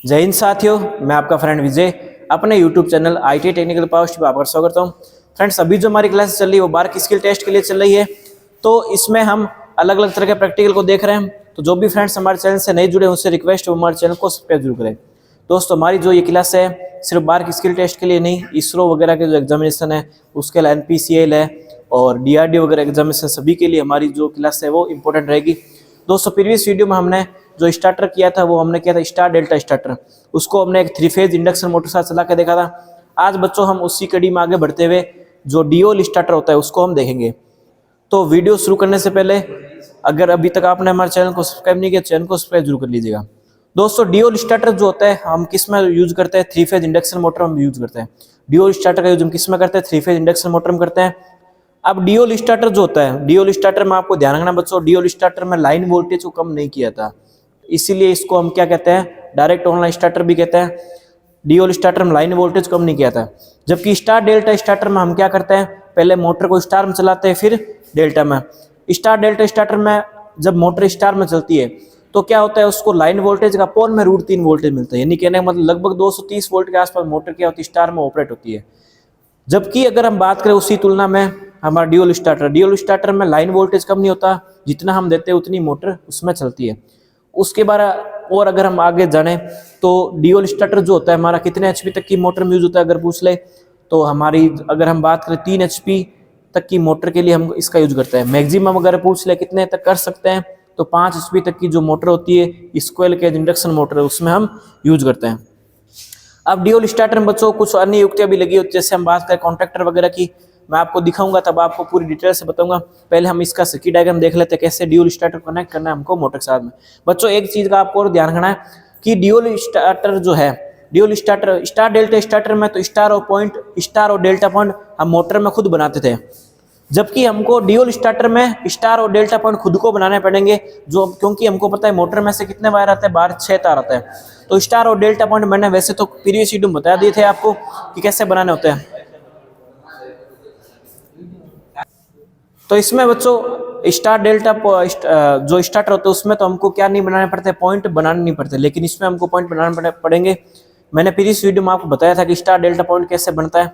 जय हिंद साथियों, मैं आपका फ्रेंड विजय अपने YouTube channel IT technical power पे आपका स्वागत करता हूँ। फ्रेंड्स, अभी जो हमारी क्लास चल रही है वो बार की स्किल टेस्ट के लिए चल रही है। तो इसमें हम अलग अलग तरह के प्रैक्टिकल को देख रहे हैं। तो जो भी फ्रेंड्स हमारे चैनल से नहीं जुड़े उनसे रिक्वेस्ट है हमारे चैनल को सब्सक्राइब जरूर करें। दोस्तों, हमारी जो ये क्लास है सिर्फ बार की स्किल टेस्ट के लिए नहीं, इसरो वगैरह के जो एग्जामिनेशन है उसके लिए NPCL है और DRDO वगैरह एग्जामिनेशन सभी के लिए हमारी जो क्लास है वो इंपॉर्टेंट रहेगी। दोस्तों, प्रीवियस वीडियो में हमने जो स्टार्टर किया था वो हमने किया था स्टार डेल्टा स्टार्टर। उसको हमने एक 3 फेज इंडक्शन मोटर साथ चला के देखा था। आज बच्चों हम उसी कड़ी में आगे बढ़ते हुए जो डियोल स्टार्टर होता है उसको हम देखेंगे। तो वीडियो शुरू करने से पहले अगर अभी तक आपने हमारे चैनल को सब्सक्राइब नहीं किया, चैनल को सब्सक्राइब जरूर कर लीजिएगा। दोस्तों, डियोल स्टार्टर जो होता है हम किस में यूज करते हैं? 3 फेज इंडक्शन मोटर हम यूज करते हैं। डियोल स्टार्टर का यूज हम किस में करते हैं? 3 फेज इंडक्शन मोटर में करते हैं। अब डियोल स्टार्टर जो होता है, डियोल स्टार्टर में आपको ध्यान रखना बच्चों, डियोल स्टार्टर में लाइन वोल्टेज को कम नहीं किया था, इसीलिए इसको हम क्या कहते हैं? डायरेक्ट ऑनलाइन स्टार्टर भी कहते हैं। डियोल स्टार्टर में लाइन वोल्टेज कम नहीं किया था। जबकि स्टार डेल्टा स्टार्टर में हम क्या करते हैं? पहले मोटर को स्टार में चलाते हैं फिर डेल्टा में। स्टार डेल्टा स्टार्टर में जब मोटर स्टार में चलती है तो क्या होता है, उसको लाइन वोल्टेज का पौन में √3 वोल्टेज मिलता है। यानी कहने का मतलब लगभग 230 वोल्ट के आसपास मोटर क्या होती है? स्टार में ऑपरेट होती है। जबकि अगर हम बात करें उसी तुलना में हमारा डियोल स्टार्टर में लाइन वोल्टेज कम नहीं होता, जितना हम देते हैं उतनी मोटर उसमें चलती है। उसके बाद और अगर हम आगे जाने तो डियोल स्टार्टर जो होता है हमारा कितने HP तक की मोटर में यूज होता है अगर पूछ ले तो हमारी अगर हम बात करें 3 HP तक की मोटर के लिए हम इसका यूज करते हैं। मैक्सिमम अगर पूछ ले कितने तक कर सकते हैं तो 5 HP तक की जो मोटर होती है स्क्वेयर केज इंडक्शन मोटर उसमें हम यूज करते हैं। अब डियोल स्टार्टर में बच्चों कुछ अन्य युक्तियां भी लगी होती है। जैसे हम बात करें कॉन्ट्रैक्टर वगैरह की, मैं आपको दिखाऊंगा तब आपको पूरी डिटेल से बताऊंगा। पहले हम इसका सर्किट डायग्राम देख लेते हैं कैसे डियोल स्टार्टर कनेक्ट करना है हमको मोटर के साथ में। बच्चों, एक चीज का आपको और ध्यान रखना है कि डियोल स्टार्टर जो है, Deol starter star delta starter में तो स्टार और डेल्टा पॉइंट हम मोटर में खुद बनाते थे, जबकि हमको डियोल स्टार्टर में स्टार और डेल्टा पॉइंट खुद को बनाने पड़ेंगे। जो क्योंकि हमको पता है मोटर में से कितने वायर आते हैं? बाहर 6 तार आते हैं। तो स्टार और डेल्टा पॉइंट मैंने वैसे तो प्रीवियस वीडियो में बता दिए थे आपको कि कैसे बनाने होते हैं। तो इसमें बच्चों स्टार डेल्टा जो स्टार्टर होते हैं उसमें तो हमको क्या नहीं बनाने पड़ते? पॉइंट बनाने नहीं पड़ते, लेकिन इसमें हमको पॉइंट बनाने पड़ेंगे। मैंने प्रीवियस वीडियो में आपको बताया था कि स्टार डेल्टा पॉइंट कैसे बनता है।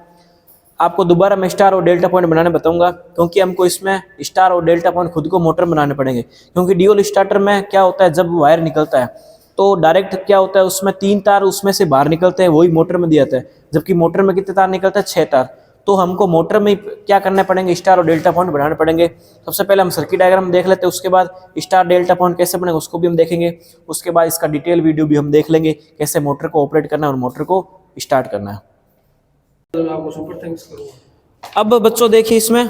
आपको दोबारा मैं स्टार और डेल्टा पॉइंट बनाने बताऊंगा, क्योंकि हमको इसमें स्टार और डेल्टा पॉइंट खुद को मोटर बनाने पड़ेंगे। क्योंकि डियोल स्टार्टर में क्या होता है, जब वायर निकलता है तो डायरेक्ट क्या होता है, उसमें 3 तार उसमें से बाहर निकलते हैं, वही मोटर में दिया जाता है। जबकि मोटर में कितने तार निकलते हैं? 6 तार। तो हमको मोटर में क्या करने पड़ेंगे? स्टार और डेल्टा पॉइंट बनाने पड़ेंगे। सबसे पहले हम सर्किट डायग्राम देख लेते हैं, उसके बाद स्टार डेल्टा पॉइंट कैसे बनेगा उसको भी हम देखेंगे। उसके बाद इसका डिटेल वीडियो भी हम देख लेंगे कैसे मोटर को ऑपरेट करना है और मोटर को स्टार्ट करना है। अब बच्चों देखिए, इसमें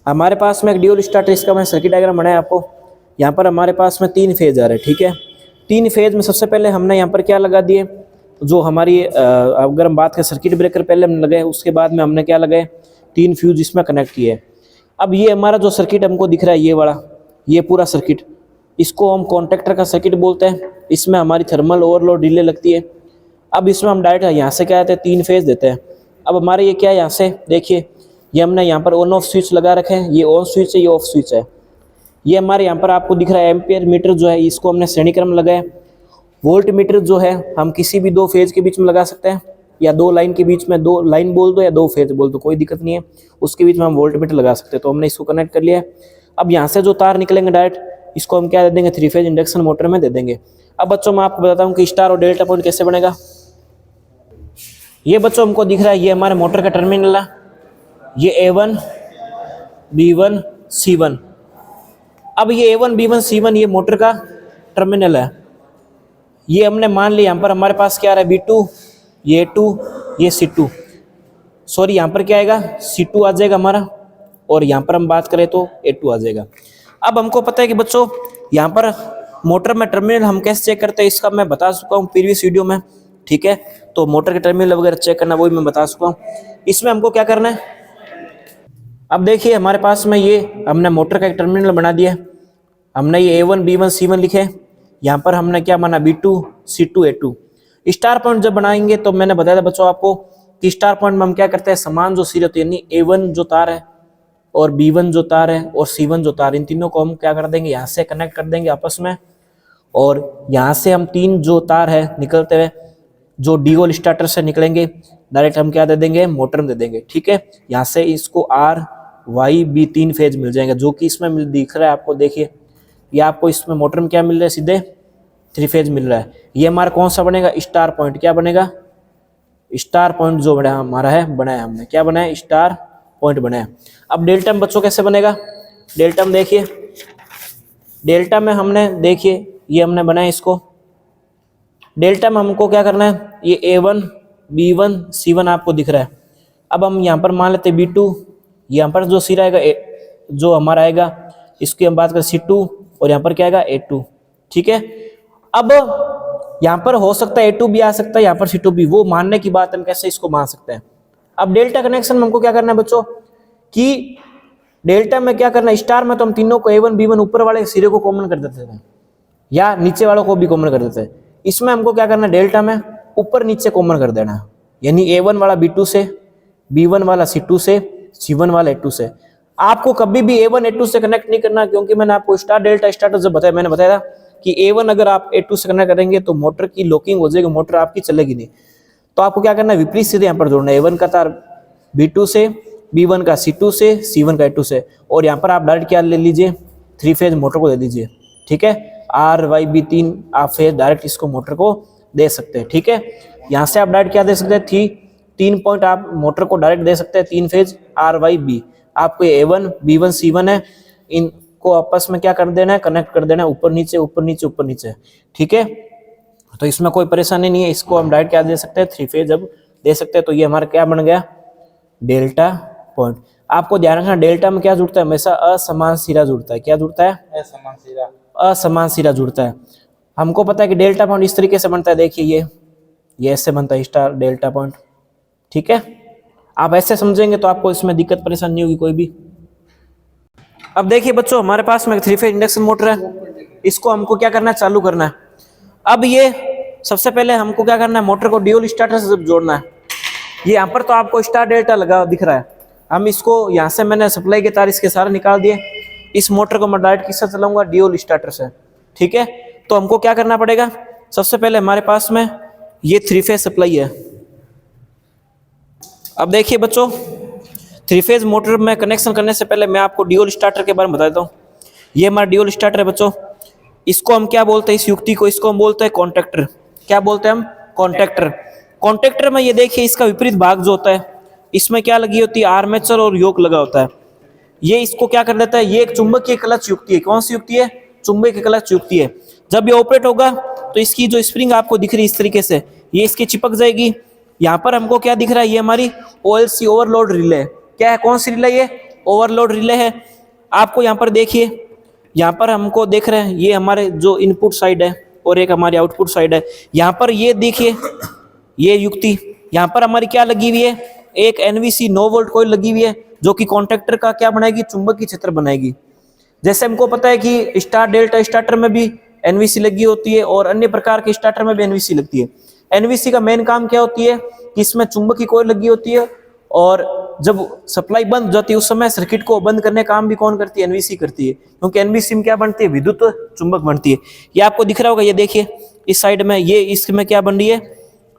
हमारे पास में एक डियोल स्टार्टर, इसका मैं सर्किट डायग्राम बनाया आपको। यहाँ पर हमारे पास में 3 फेज आ रहे हैं, ठीक है। 3 फेज में सबसे पहले हमने यहाँ पर क्या लगा दिए, जो हमारी अगर हम बात करें सर्किट ब्रेकर पहले हमने लगाए, उसके बाद में हमने क्या लगाए? 3 फ्यूज इसमें कनेक्ट किए। अब ये हमारा जो सर्किट हमको दिख रहा है ये वाला, ये पूरा सर्किट, इसको हम कॉन्टैक्टर का सर्किट बोलते हैं। इसमें हमारी थर्मल ओवरलोड रिले लगती है। अब इसमें हम डायरेक्ट यहाँ से क्या कहते हैं? 3 फेज देते हैं। अब हमारे ये क्या है, यहाँ से देखिए ये हमने यहाँ पर ऑन ऑफ स्विच लगा रखे हैं। ये ऑन स्विच है, ये ऑफ स्विच है। ये हमारे यहाँ पर आपको दिख रहा है एम्पियर मीटर जो है, इसको हमने श्रेणी क्रम लगाया। वोल्ट मीटर जो है हम किसी भी 2 फेज के बीच में लगा सकते हैं, या 2 लाइन के बीच में, 2 लाइन बोल दो या 2 फेज बोल दो, कोई दिक्कत नहीं है। उसके बीच में हम वोल्ट मीटर लगा सकते हैं। तो हमने इसको कनेक्ट कर लिया है। अब यहाँ से जो तार निकलेंगे डायरेक्ट इसको हम क्या दे देंगे? 3 फेज इंडक्शन मोटर में दे देंगे। अब बच्चों मैं आपको बताता हूँ कि स्टार और डेल्टा पॉइंट कैसे बनेगा। ये बच्चों हमको दिख रहा है, ये हमारे मोटर का टर्मिनल है। ये A1 B1 C1। अब ये A1 B1 C1 ये मोटर का टर्मिनल है। ये हमने मान लिया, यहाँ पर हमारे पास क्या आ रहा है? B2, ये A2, ये C2। सॉरी, यहाँ पर क्या आएगा? C2 आ जाएगा हमारा, और यहाँ पर हम बात करें तो A2 आ जाएगा। अब हमको पता है कि बच्चों यहाँ पर मोटर में टर्मिनल हम कैसे चेक करते हैं, इसका मैं बता चुका हूँ प्रीवियस वीडियो में, ठीक है। तो मोटर के टर्मिनल वगैरह चेक करना वो भी मैं बता चुका हूँ। इसमें हमको क्या करना है? अब देखिए हमारे पास में ये हमने मोटर का एक टर्मिनल बना दिया। हमने ये A1 B1 C1 लिखे। यहाँ पर हमने क्या माना? B2 C2 A2। Star point जब बनाएंगे तो मैंने बताया था बच्चों आपको कि स्टार पॉइंट में हम क्या करते हैं? समान जो सिरे होती है, यानी A1 जो तार है और B1 जो तार है और C1 जो तार, इन तीनों को हम क्या कर देंगे? यहाँ से कनेक्ट कर देंगे आपस में। और यहाँ से हम 3 जो तार है निकलते हुए जो डी-ओल स्टार्टर से निकलेंगे, डायरेक्ट हम क्या दे देंगे, मोटर में दे देंगे। ठीक है, यहाँ से इसको आर वाई बी 3 फेज मिल जाएंगे, जो कि इसमें दिख रहा है आपको। देखिए ये आपको इसमें मोटर में क्या मिल रहा है, सीधे 3 फेज मिल रहा है। ये हमारा कौन सा बनेगा, स्टार पॉइंट। क्या बनेगा, स्टार पॉइंट जो बना हमारा है, बनाया हमने, क्या बनाया, स्टार पॉइंट बनाया। अब डेल्टा में बच्चों कैसे बनेगा, डेल्टा में देखिए, डेल्टा में हमने देखिए ये हमने बनाया इसको। डेल्टा में हमको क्या करना है, ये A1 B1 C1 आपको दिख रहा है। अब हम यहाँ पर मान लेते हैं B2, यहाँ पर जो सिरा आएगा जो हमारा आएगा, इसकी हम बात करें C2, और यहाँ पर क्या आएगा A2। ठीक है, अब यहाँ पर हो सकता है A2 भी आ सकता है, यहाँ पर C2 भी, वो मानने की बात, हम कैसे इसको मान सकते हैं। अब डेल्टा कनेक्शन में हमको क्या करना है बच्चों, कि डेल्टा में क्या करना है, स्टार में तो हम तीनों को A1 B1 ऊपर वाले सिरे को कॉमन कर देते थे, या नीचे वालों को भी कॉमन कर देते हैं। इसमें हमको क्या करना है, डेल्टा में ऊपर नीचे कॉमन कर देना है, यानी A1 वाला B2 से, B1 वाला C2 से, C1 वाला A2 से। आपको कभी भी A1 A2 से कनेक्ट नहीं करना, क्योंकि मैंने आपको स्टार डेल्टा स्टार्टर जब बताया, मैंने बताया था कि A1 अगर आप A2 से कनेक्ट करेंगे तो मोटर की लॉकिंग हो जाएगी, मोटर आपकी चलेगी नहीं। तो आपको क्या करना है, विपरीत सीधे यहाँ पर जोड़ना है, A1 का तार B2 से, B1 का C2 से, C1 का A2 से, और यहाँ पर आप डायरेक्ट क्या ले लीजिए, 3 फेज मोटर को दे दीजिए। ठीक है, आर वाई बी 3 आप फेज डायरेक्ट इसको मोटर को दे सकते हैं। ठीक है, यहाँ से आप डायरेक्ट क्या दे सकते हैं, 3 पॉइंट आप मोटर को डायरेक्ट दे सकते हैं, 3 फेज आर वाई बी। आपको A1 B1 C1 है, इनको आपस में क्या कर देना है, कनेक्ट कर देना है, ऊपर नीचे ऊपर नीचे ऊपर नीचे। ठीक है, तो इसमें कोई परेशानी नहीं है, इसको हम डायरेक्ट क्या दे सकते हैं, 3 फेज अब दे सकते हैं। तो ये हमारा क्या बन गया, डेल्टा पॉइंट। आपको ध्यान रखना, डेल्टा में क्या जुड़ता है, हमेशा असमान सिरा जुड़ता है। क्या जुड़ता है, असमान सिरा, असमान सिरा जुड़ता है। हमको पता है कि डेल्टा पॉइंट इस तरीके से बनता है, देखिए ये ऐसे बनता है, स्टार डेल्टा पॉइंट। ठीक है, आप ऐसे समझेंगे तो आपको इसमें दिक्कत परेशानी नहीं होगी कोई भी। अब देखिए बच्चों, हमारे पास में 3 फेज इंडक्शन मोटर है, इसको हमको क्या करना है, चालू करना है। अब ये सबसे पहले हमको क्या करना है, मोटर को ड्यूल स्टार्टर से जोड़ना है। ये यहाँ पर तो आपको स्टार डेल्टा लगा दिख रहा है, हम इसको यहाँ से मैंने सप्लाई के तार इसके सारे निकाल दिए। इस मोटर को मैं डायरेक्ट किससे चलाऊंगा, ड्यूल स्टार्टर से। ठीक है, तो हमको क्या करना पड़ेगा, सबसे पहले हमारे पास में ये 3 फेज सप्लाई है। अब देखिए बच्चों, 3 फेज मोटर में कनेक्शन करने से पहले मैं आपको ड्यूल स्टार्टर के बारे में बता देता हूँ। ये हमारा ड्यूल स्टार्टर है बच्चों, इसको हम क्या बोलते हैं, इस युक्ति को, इसको हम बोलते हैं कॉन्टैक्टर। क्या बोलते हैं हम, कॉन्टैक्टर। कॉन्टैक्टर में ये देखिए, इसका विपरीत भाग जो होता है, इसमें क्या लगी होती है, आर्मेचर और योक लगा होता है। ये इसको क्या कर देता है, ये एक चुंबकीय क्लच युक्ति है। कौन सी युक्ति है, चुंबकीय क्लच युक्ति है। जब ये ऑपरेट होगा तो इसकी जो स्प्रिंग आपको दिख रही है इस तरीके से, ये इसके चिपक जाएगी। यहाँ पर हमको क्या दिख रहा है, ये हमारी OLC ओवरलोड रिले है। क्या है, कौन सी रिले, ये ओवरलोड रिले है। आपको यहाँ पर देखिए, यहाँ पर हमको देख रहे हैं, ये हमारे जो इनपुट साइड है और एक हमारी आउटपुट साइड है। यहाँ पर ये देखिए, ये युक्ति, यहाँ पर हमारी क्या लगी हुई है, एक NVC 9 वोल्ट कॉइल लगी हुई है, जो कि कॉन्टैक्टर का क्या बनाएगी, चुंबकीय क्षेत्र बनाएगी। जैसे हमको पता है कि स्टार डेल्टा स्टार्टर में भी NVC लगी होती है और अन्य प्रकार के स्टार्टर में भी NVC लगती है। NVC का मेन काम क्या होती है कि इसमें चुंबकीय कॉइल लगी होती है, और जब सप्लाई बंद हो जाती है उस समय सर्किट को बंद करने का काम भी कौन करती है, NVC करती है। क्योंकि NVC में क्या बनती है, विद्युत चुंबक बनती है। ये आपको दिख रहा होगा, ये देखिए इस साइड में, ये इसमें क्या बन रही है,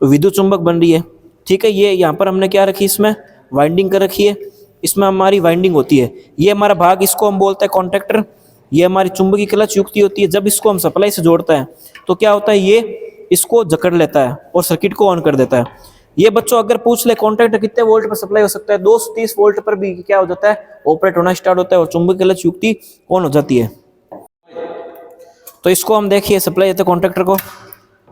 विद्युत चुंबक बन रही है। ठीक है, ये यहाँ पर हमने क्या रखी, इसमें वाइंडिंग कर रखी है, इसमें हमारी वाइंडिंग होती है। ये हमारा भाग, इसको हम बोलते हैं कॉन्टैक्टर। ये हमारी चुंबकीय क्लच युक्ति होती है। जब इसको हम सप्लाई से जोड़ता है तो क्या होता है, ये इसको जकड़ लेता है और सर्किट को ऑन कर देता है। ये बच्चों अगर पूछ ले कॉन्टैक्टर कितने वोल्ट पर सप्लाई हो सकता है, 230 वोल्ट पर भी क्या हो जाता है, ऑपरेट होना स्टार्ट होता है और चुंबकीय क्लच युक्ति ऑन हो जाती है। तो इसको हम देखिए सप्लाई देते हैं कॉन्टैक्टर को।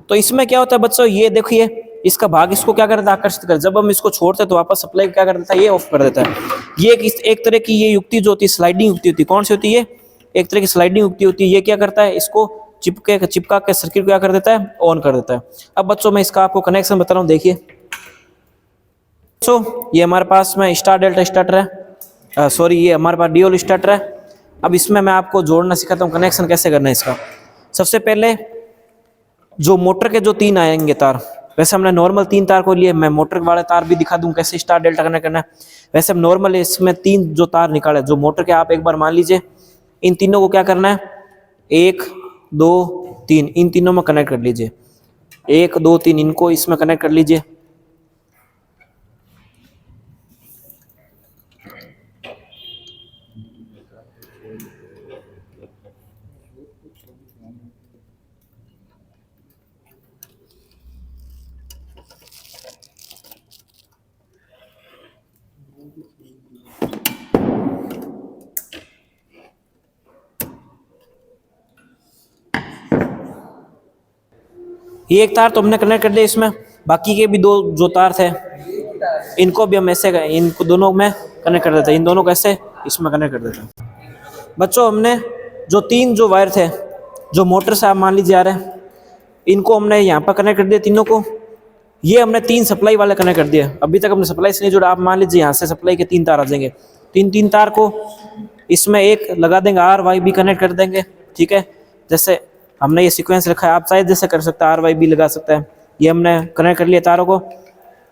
तो इसमें क्या होता है बच्चों, ये देखिए इसका भाग इसको क्या करता है, आकर्षित कर। जब हम इसको छोड़ते हैं तो वापस सप्लाई क्या कर देता है, ये ऑफ कर देता है। ये एक तरह की ये युक्ति जो होती है, स्लाइडिंग युक्ति होती है। कौन सी होती है, एक तरह की स्लाइडिंग युक्ति होती है। ये क्या करता है, इसको चिपका के सर्किट को क्या कर देता है, ऑन कर देता है। अब बच्चों मैं इसका आपको कनेक्शन बता रहा हूँ, देखिए बच्चों, ये हमारे पास में स्टार डेल्टा स्टार्टर है, सॉरी ये हमारे पास ड्यूल स्टार्टर है। अब इसमें मैं आपको जोड़ना सिखाता हूँ, कनेक्शन कैसे करना है इसका। सबसे पहले जो मोटर के जो 3 आएंगे तार, वैसे हमने नॉर्मल 3 तार को लिए, मैं मोटर वाले तार भी दिखा दूं कैसे स्टार डेल्टा कनेक्ट करना है। वैसे हम नॉर्मल इसमें 3 जो तार निकाले जो मोटर के, आप एक बार मान लीजिए इन तीनों को क्या करना है, 1 2 3, इन तीनों में कनेक्ट कर लीजिए। 1 2 3 इनको इसमें कनेक्ट कर लीजिए। ये एक तार तो हमने कनेक्ट कर दिया इसमें, बाकी के भी 2 जो तार थे इनको भी हम ऐसे इनको दोनों में कनेक्ट कर देते हैं, इन दोनों को ऐसे इसमें कनेक्ट कर देते हैं। बच्चों हमने जो 3 जो वायर थे जो मोटर से आप मान लीजिए आ रहे हैं, इनको हमने यहाँ पर कनेक्ट कर दिया तीनों को। ये हमने 3 सप्लाई वाले कनेक्ट कर दिया, अभी तक हमने सप्लाई से नहीं जोड़ा। आप मान लीजिए यहाँ से सप्लाई के 3 तार आ जाएंगे, 3 तार को इसमें एक लगा देंगे, आर वाई भी कनेक्ट कर देंगे। ठीक है, जैसे हमने ये सीक्वेंस रखा है, आप चाहे जैसे कर सकते हैं, आर वाई भी लगा सकते हैं। ये हमने कनेक्ट कर लिया तारों को,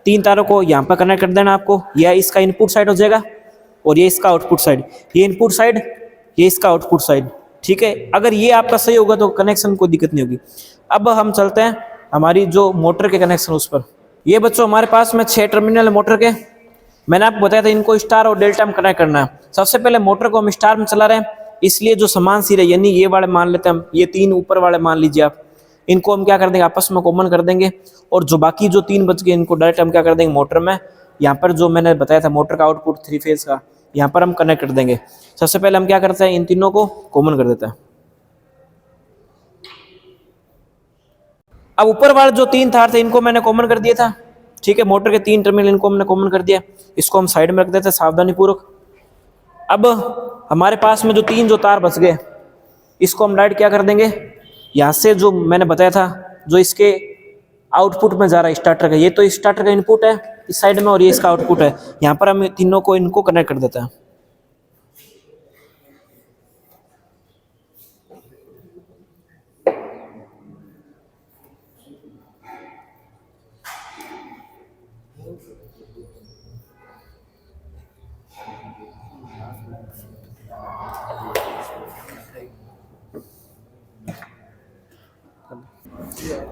3 तारों को यहाँ पर कनेक्ट कर देना आपको। यह इसका इनपुट साइड हो जाएगा और ये इसका आउटपुट साइड, ये इनपुट साइड, ये इसका आउटपुट साइड। ठीक है, अगर ये आपका सही होगा तो कनेक्शन कोई दिक्कत नहीं होगी। अब हम चलते हैं हमारी जो मोटर के कनेक्शन उस पर। ये बच्चों हमारे पास में 6 टर्मिनल है मोटर के। मैंने आपको बताया था इनको स्टार और डेल्टा में कनेक्ट करना है। सबसे पहले मोटर को हम स्टार में चला रहे हैं, इसलिए जो समान सिरे यानी ये वाले मान लेते हैं हम, ये 3 ऊपर वाले मान लीजिए आप, इनको हम क्या कर देंगे आपस में कॉमन कर देंगे। और जो बाकी जो 3 बच गए इनको डायरेक्ट हम क्या कर देंगे मोटर में, यहाँ पर जो मैंने बताया था मोटर का आउटपुट 3 फेज का, यहाँ पर हम कनेक्ट कर देंगे। सबसे पहले हम क्या करते हैं इन तीनों को कॉमन कर देते हैं। अब ऊपर वाले जो 3 तार थे इनको मैंने कॉमन कर दिया था। ठीक है, मोटर के 3 टर्मिनल इनको हमने कॉमन कर दिया, इसको हम साइड में रख देते हैं सावधानी पूर्वक। अब हमारे पास में जो 3 जो तार बच गए इसको हम डायरेक्ट क्या कर देंगे, यहाँ से जो मैंने बताया था जो इसके आउटपुट में जा रहा है स्टार्टर का, ये तो स्टार्टर का इनपुट है इस साइड में और ये इसका आउटपुट है, यहाँ पर हम तीनों को इनको कनेक्ट कर देते हैं।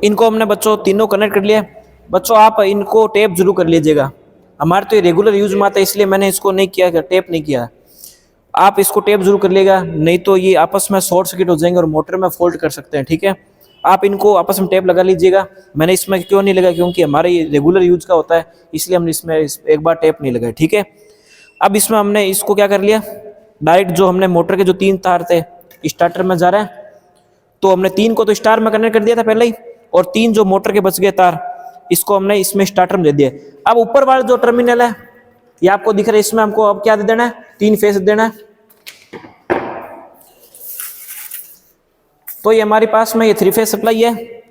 इनको हमने बच्चों तीनों कनेक्ट कर लिया। बच्चों आप इनको टेप जरूर कर लीजिएगा, हमारे तो ये रेगुलर यूज में आता है इसलिए मैंने इसको नहीं किया, टेप नहीं किया। आप इसको टेप जरूर कर लीजिएगा, नहीं तो ये आपस में शॉर्ट सर्किट हो जाएंगे और मोटर में फॉल्ट कर सकते हैं। ठीक है, आप इनको आपस में टेप लगा लीजिएगा। मैंने इसमें क्यों नहीं लगा, क्योंकि हमारे ये रेगुलर यूज का होता है इसलिए हमने इसमें एक बार टेप नहीं लगाया। ठीक है, अब इसमें हमने इसको क्या कर लिया, डायरेक्ट जो हमने मोटर के जो 3 तार थे स्टार्टर में जा रहे हैं, तो हमने 3 को तो स्टार में कनेक्ट कर दिया था पहले ही, और 3 जो मोटर के बच गए तार इसको हमने इसमें स्टार्टर में दे दिया। अब ऊपर वाला जो टर्मिनल है ये आपको दिख रहा है, इसमें हमको अब क्या दे देना है, 3 फेज देना है। तो ये हमारे पास में ये 3 फेज सप्लाई है,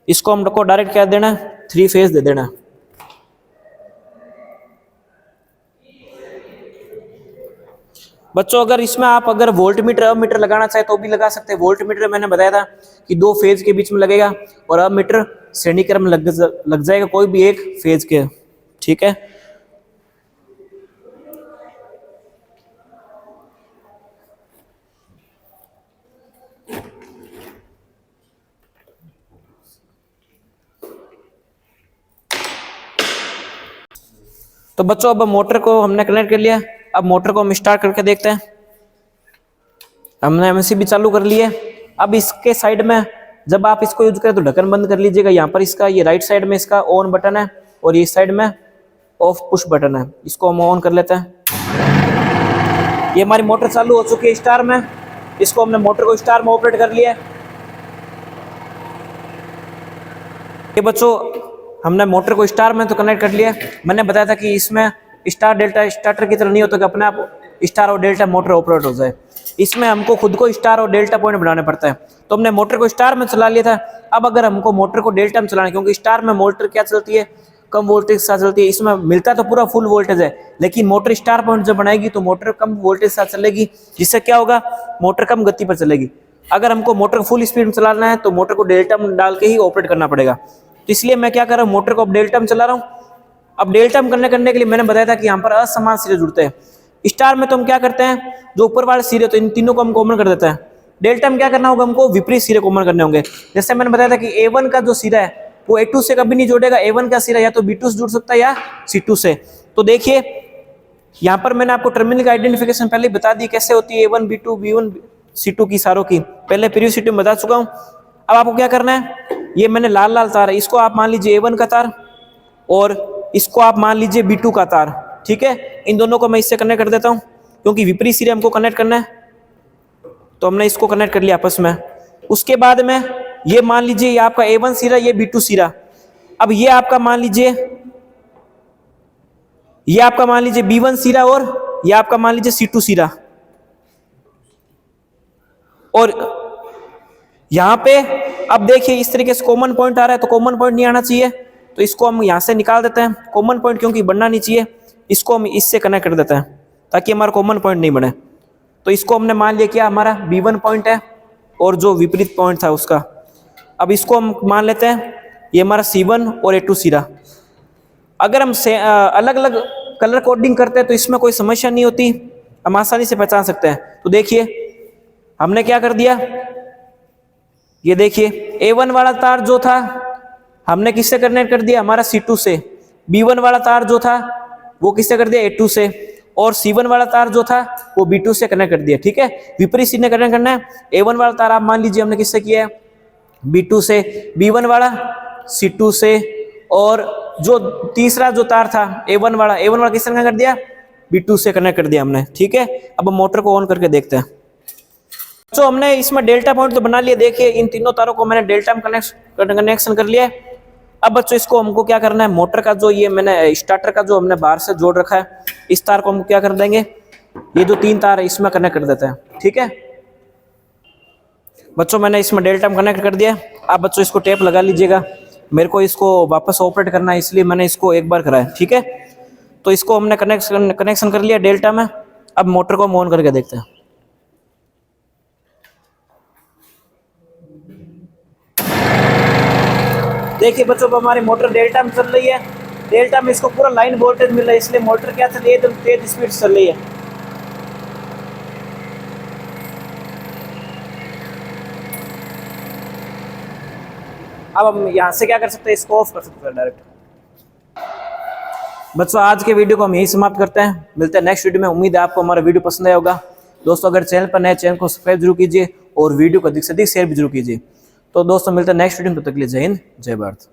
इसको हमको डायरेक्ट क्या देना है, 3 फेज दे देना है। बच्चों अगर इसमें आप अगर वोल्ट मीटर अब मीटर लगाना चाहे तो भी लगा सकते हैं। वोल्ट मीटर मैंने बताया था कि 2 फेज के बीच में लगेगा और अब मीटर श्रेणी क्रम में लग जाएगा कोई भी एक फेज के। ठीक है, तो बच्चों अब मोटर को हमने कनेक्ट कर लिया। अब मोटर को हम स्टार्ट करके देखते हैं। हमने एमएससी चालू कर लिए। अब इसके साइड में जब आप इसको यूज करें तो ढक्कन बंद कर लीजिएगा। यहाँ पर इसका ये राइट साइड में इसका ऑन बटन है और ये साइड में ऑफ पुश बटन है, इसको हम ऑन कर लेते हैं। ये हमारी मोटर चालू हो चुकी है स्टार में, इसको हमने मोटर को स्टार में ऑपरेट कर लिया। ये बच्चों हमने मोटर को स्टार में तो कनेक्ट कर लिया। मैंने बताया था कि इसमें स्टार डेल्टा स्टार्टर की तरह नहीं होता कि अपने आप स्टार और डेल्टा मोटर ऑपरेट हो जाए, इसमें हमको खुद को स्टार और डेल्टा पॉइंट बनाने पड़ता है। तो हमने मोटर को स्टार में चला लिया था। अब अगर हमको मोटर को डेल्टा में चलाना है, क्योंकि स्टार में मोटर क्या चलती है, कम वोल्टेज के साथ चलती है, इसमें मिलता तो पूरा फुल वोल्टेज है, लेकिन मोटर स्टार पॉइंट जब बनाएगी तो मोटर कम वोल्टेज के साथ चलेगी, जिससे क्या होगा, मोटर कम गति पर चलेगी। अगर हमको मोटर को फुल स्पीड में चलाना है तो मोटर को डेल्टा में डाल के ही ऑपरेट करना पड़ेगा। तो इसलिए मैं क्या कर रहा हूँ, मोटर को अब डेल्टा में चला रहा हूँ। अब डेल्टा में करने के लिए मैंने बताया था कि यहाँ पर असमान सिरे जुड़ते हैं। स्टार में तो हम क्या करते हैं, जो ऊपर वाले सिरे तो इन तीनों को हम कॉमन कर देते हैं, डेल्टा में क्या करना होगा, हमको विपरीत सिरे कॉमन करने होंगे। जैसे मैंने बताया था कि A1 का जो सिरा है वो A2 से कभी नहीं जुड़ेगा, A1 का सिरा या तो B2 से जुड़ सकता है या C2 से। तो देखिए यहाँ पर मैंने आपको टर्मिनल का आइडेंटिफिकेशन पहले बता दी कैसे होती है, A1 B2 B1 C2 की सारों की, पहले प्रीवियस वीडियो में बता चुका हूँ। अब आपको क्या करना है, ये मैंने लाल लाल तार है, इसको आप मान लीजिए A1 का तार और इसको आप मान लीजिए B2 का तार, ठीक है। इन दोनों को मैं इससे कनेक्ट कर देता हूँ क्योंकि विपरीत सिरे हमको कनेक्ट करना है, तो हमने इसको कनेक्ट कर लिया आपस में। उसके बाद में ये मान लीजिए ये आपका A1 सिरा, ये B2 सिरा। अब ये आपका मान लीजिए B1 सिरा और ये आपका मान लीजिए C2 सिरा। और यहां पे अब देखिए इस तरीके से कॉमन पॉइंट आ रहा है, तो कॉमन पॉइंट नहीं आना चाहिए, तो इसको हम यहां से निकाल देते हैं। कॉमन पॉइंट क्योंकि बनना नहीं चाहिए, इसको हम इससे कनेक्ट कर देते हैं ताकि हमारा कॉमन पॉइंट नहीं बने। तो इसको हमने मान लिया क्या हमारा B1 पॉइंट है और जो विपरीत पॉइंट था उसका। अब इसको हम मान लेते हैं ये हमारा C1 और A2 सिरा। अगर हम अलग अलग कलर कोडिंग करते हैं तो इसमें कोई समस्या नहीं होती, हम आसानी से पहचान सकते हैं। तो देखिए हमने क्या कर दिया, ये देखिए A1 वाला तार जो था हमने किससे कनेक्ट कर दिया, हमारा C2 से। B1 वाला तार जो था वो किससे कर दिया, A2 से। और C1 वाला तार जो था वो B2 से कनेक्ट कर दिया, ठीक है। विपरीत सिरे कनेक्ट करना है। A1 वाला तार आप मान लीजिए हमने किससे किया है, B2 से। B1 वाला C2 से। और जो तीसरा जो तार था A1 वाला किससे कनेक्ट कर दिया, B2 से कनेक्ट कर दिया हमने, ठीक है। अब हम मोटर को ऑन करके देखते हैं। तो हमने इसमें डेल्टा पॉइंट तो बना लिया, देखिए इन तीनों तारों को मैंने डेल्टा में कनेक्शन कर लिया है। अब बच्चों इसको हमको क्या करना है, मोटर का जो ये मैंने स्टार्टर का जो हमने बाहर से जोड़ रखा है, इस तार को हम क्या कर देंगे, ये जो 3 तार है इसमें कनेक्ट कर देते हैं, ठीक है। बच्चों मैंने इसमें डेल्टा में कनेक्ट कर दिया। आप बच्चों इसको टेप लगा लीजिएगा, मेरे को इसको वापस ऑपरेट करना है इसलिए मैंने इसको एक बार कराया, ठीक है। तो इसको हमने कनेक्शन कर लिया डेल्टा में। अब मोटर को हम ऑन करके देखते हैं। देखिए बच्चों हमारी मोटर डेल्टा में चल रही है। डेल्टा में इसको पूरा लाइन वोल्टेज मिल रहा है, इसलिए मोटर क्या चल रही है, एकदम तेज स्पीड चल रही है। अब हम यहाँ से क्या कर सकते हैं, इसको ऑफ कर सकते हैं डायरेक्ट। बच्चों आज के वीडियो को हम यही समाप्त करते हैं, मिलते हैं नेक्स्ट वीडियो में। उम्मीद है आपको हमारा वीडियो पसंद आया होगा। दोस्तों अगर चैनल पर नए, चैनल को सब्सक्राइब जरूर कीजिए और वीडियो को अधिक से अधिक शेयर भी जरूर कीजिए। तो दोस्तों मिलते हैं नेक्स्ट वीडियो में, तब तक के लिए जय हिंद जय भारत।